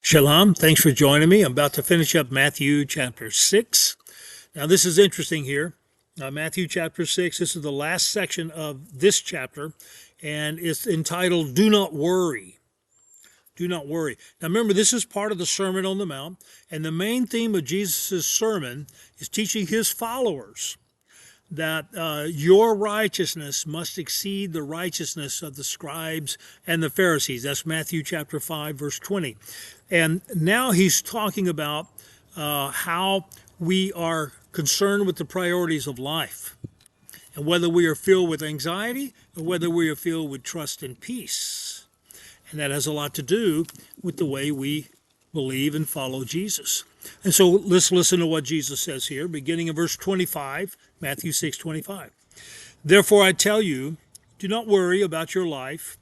Shalom. Thanks for joining me. I'm about to finish up Matthew chapter 6. Now, this is interesting here. Matthew chapter 6, this is the last section of this chapter, and it's entitled, Do Not Worry. Do not worry. Now, remember, this is part of the Sermon on the Mount, and the main theme of Jesus' sermon is teaching his followers that your righteousness must exceed the righteousness of the scribes and the Pharisees. That's Matthew chapter 5, verse 20. And now he's talking about how we are concerned with the priorities of life, and whether we are filled with anxiety or whether we are filled with trust and peace. And that has a lot to do with the way we believe and follow Jesus. And so let's listen to what Jesus says here, beginning in verse 25, Matthew 6:25. Therefore I tell you, do not worry about your life,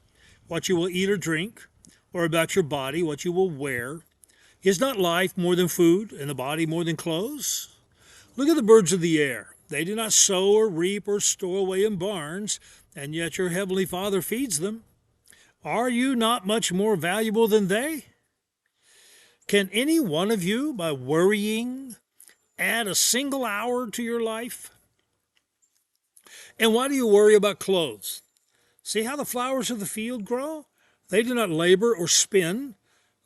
what you will eat or drink, or about your body, what you will wear. Is not life more than food, and the body more than clothes? Look at the birds of the air. They do not sow or reap or store away in barns, and yet your heavenly Father feeds them. Are you not much more valuable than they? Can any one of you, by worrying, add a single hour to your life? And why do you worry about clothes? See how the flowers of the field grow? They do not labor or spin.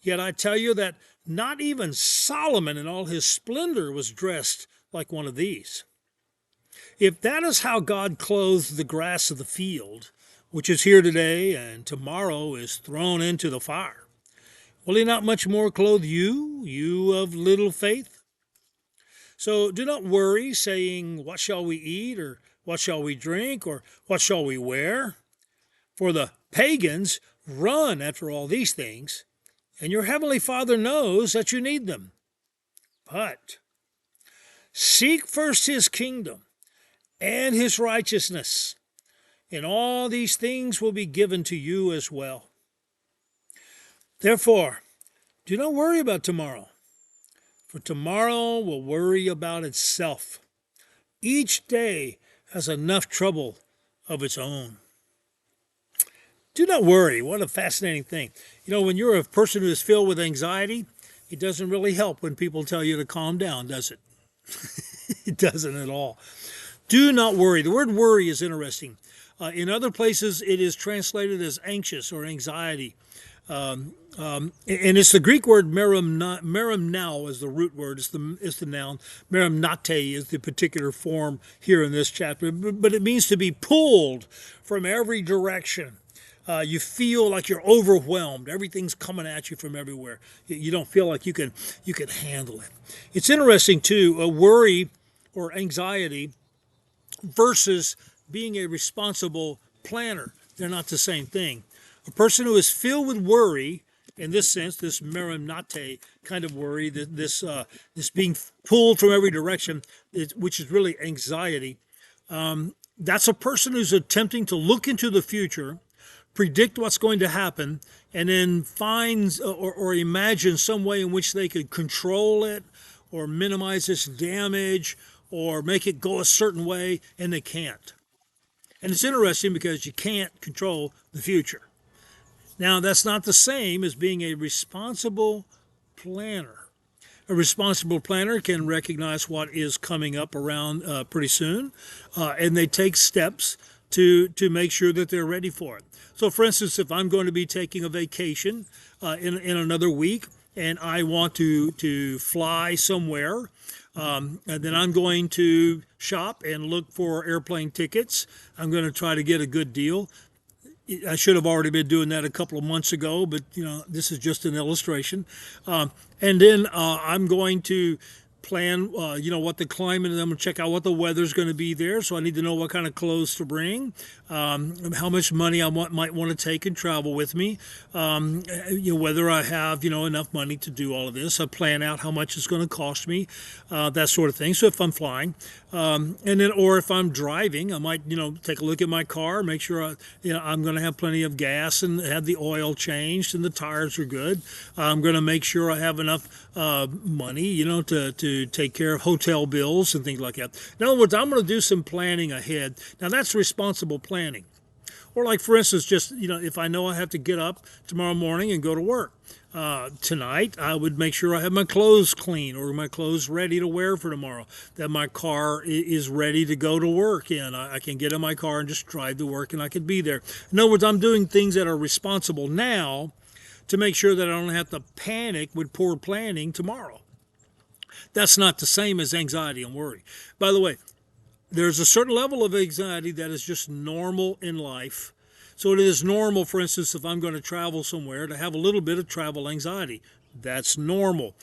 Yet I tell you that not even Solomon in all his splendor was dressed like one of these. If that is how God clothes the grass of the field, which is here today and tomorrow is thrown into the fire, will he not much more clothe you, you of little faith? So do not worry, saying, what shall we eat, or what shall we drink, or what shall we wear? For the pagans run after all these things, and your heavenly Father knows that you need them. But seek first his kingdom and his righteousness, and all these things will be given to you as well. Therefore, do not worry about tomorrow, for tomorrow will worry about itself. Each day has enough trouble of its own. Do not worry. What a fascinating thing. You know, when you're a person who is filled with anxiety, it doesn't really help when people tell you to calm down, does it? It doesn't at all. Do not worry. The word worry is interesting. In other places, it is translated as anxious or anxiety. And it's the Greek word merimnao is the root word. It's the noun. Merimnate is the particular form here in this chapter. But it means to be pulled from every direction. You feel like you're overwhelmed. Everything's coming at you from everywhere. You don't feel like you can handle it. It's interesting too. Worry or anxiety versus being a responsible planner. They're not the same thing. A person who is filled with worry, in this sense, this merimnate kind of worry, this being pulled from every direction, which is really anxiety, that's a person who's attempting to look into the future, predict what's going to happen, and then find or imagine some way in which they could control it or minimize its damage or make it go a certain way, and they can't. And it's interesting because you can't control the future. Now, that's not the same as being a responsible planner. A responsible planner can recognize what is coming up around pretty soon, and they take steps to make sure that they're ready for it. So, for instance, if I'm going to be taking a vacation in another week, and I want to fly somewhere, and then I'm going to shop and look for airplane tickets. I'm going to try to get a good deal. I should have already been doing that a couple of months ago, but this is just an illustration. And then I'm going to plan, what the climate, and I'm going to check out what the weather's going to be there. So I need to know what kind of clothes to bring, how much money I might want to take and travel with me, whether I have, enough money to do all of this. I plan out how much it's going to cost me, that sort of thing. So if I'm flying, and then, or if I'm driving, I might, take a look at my car, make sure, I'm going to have plenty of gas and have the oil changed and the tires are good. I'm going to make sure I have enough money, to take care of hotel bills and things like that. In other words, I'm going to do some planning ahead. Now, that's responsible planning. Or like, for instance, just, if I know I have to get up tomorrow morning and go to work, Tonight, I would make sure I have my clothes clean or my clothes ready to wear for tomorrow, that my car is ready to go to work in. I can get in my car and just drive to work and I can be there. In other words, I'm doing things that are responsible now to make sure that I don't have to panic with poor planning tomorrow. That's not the same as anxiety and worry. By the way, there's a certain level of anxiety that is just normal in life. So it is normal, for instance, if I'm going to travel somewhere, to have a little bit of travel anxiety. That's normal.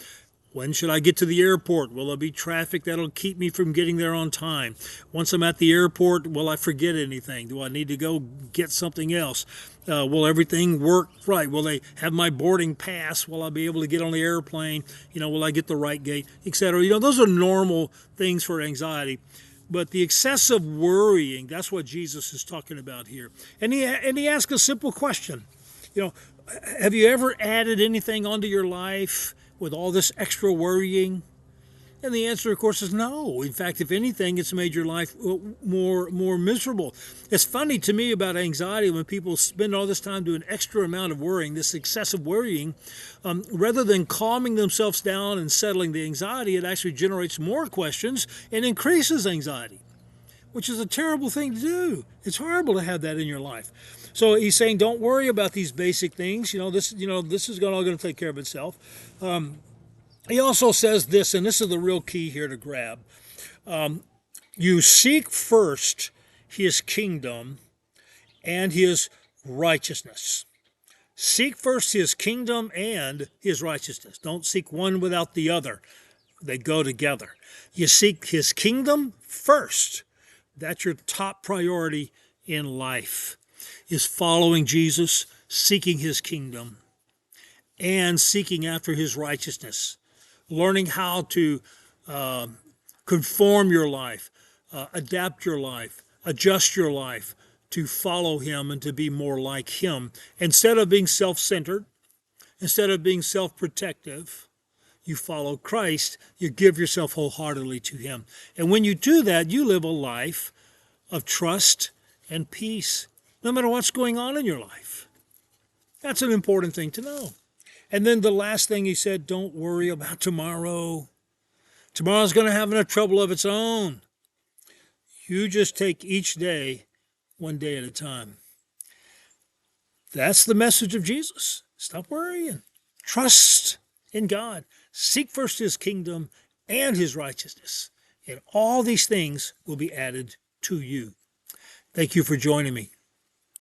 When should I get to the airport? Will there be traffic that'll keep me from getting there on time? Once I'm at the airport, will I forget anything? Do I need to go get something else? Will everything work right? Will they have my boarding pass? Will I be able to get on the airplane? Will I get the right gate, etc.? Those are normal things for anxiety. But the excessive worrying, that's what Jesus is talking about here. And he asks a simple question. Have you ever added anything onto your life with all this extra worrying? And the answer, of course, is no. In fact, if anything, it's made your life more miserable. It's funny to me about anxiety when people spend all this time doing extra amount of worrying, this excessive worrying, rather than calming themselves down and settling the anxiety, it actually generates more questions and increases anxiety, which is a terrible thing to do. It's horrible to have that in your life. So he's saying, don't worry about these basic things. This is all going to take care of itself. He also says this, and this is the real key here to grab. You seek first his kingdom and his righteousness. Seek first his kingdom and his righteousness. Don't seek one without the other. They go together. You seek his kingdom first. That's your top priority in life, is following Jesus, seeking his kingdom, and seeking after his righteousness. Learning how to conform your life, adapt your life, adjust your life to follow him and to be more like him. Instead of being self-centered, instead of being self-protective, you follow Christ, you give yourself wholeheartedly to him. And when you do that, you live a life of trust and peace, no matter what's going on in your life. That's an important thing to know. And then the last thing he said, don't worry about tomorrow. Tomorrow's going to have enough trouble of its own. You just take each day, one day at a time. That's the message of Jesus. Stop worrying. Trust in God. Seek first his kingdom and his righteousness. And all these things will be added to you. Thank you for joining me.